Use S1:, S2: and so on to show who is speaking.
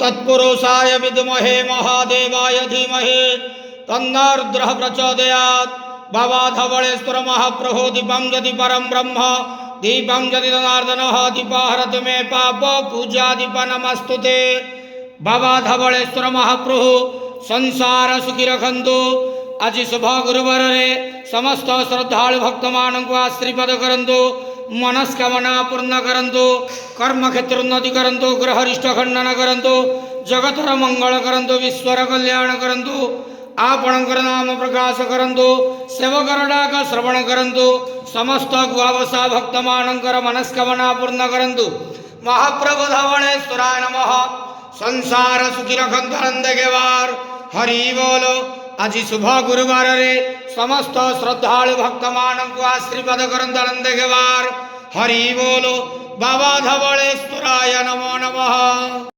S1: तत्पुरुषाय विद्महे महादेवाय धीमहि तन्नो रुद्रः प्रचोदयात्। बाबा धवलेश्वर महाप्रभु दीपं यदि परम ब्रह्म दीपं यदि जनार्दनः दीपाहरतु मे पाप पूजा दीप नमस्तुते। बाबा धवलेश्वर महाप्रभु संसार सुखी रखंतु। आज शुभ गुरुवार रे समस्त श्रद्धालु भक्त मानक आशीर्वाद करंतु, मनस्कामना पूर्ण करंतु, कर्म क्षेत्र उन्नति करंतु, ग्रहरिष्ट खंडन करंतु, जगतर मंगल करंतु, विश्वर कल्याण करंतु, आपणकर नाम प्रकाश करंतु, सेवकर डाक श्रवण करंतु, समस्त गुआवसा भक्त मानकर मनस्कामना पूर्ण करंतु। महाप्रभु धवलेश्वराय नमः। संसार सुखी रखंतु आनंद के वार। हरि बोलो। आज शुभ गुरुवार रे समस्त श्रद्धालु भक्त मानक आशीर्वाद करंतु आनंद के वार। हरि बोलो। बाबा धवलेश्वराय नमो नमः।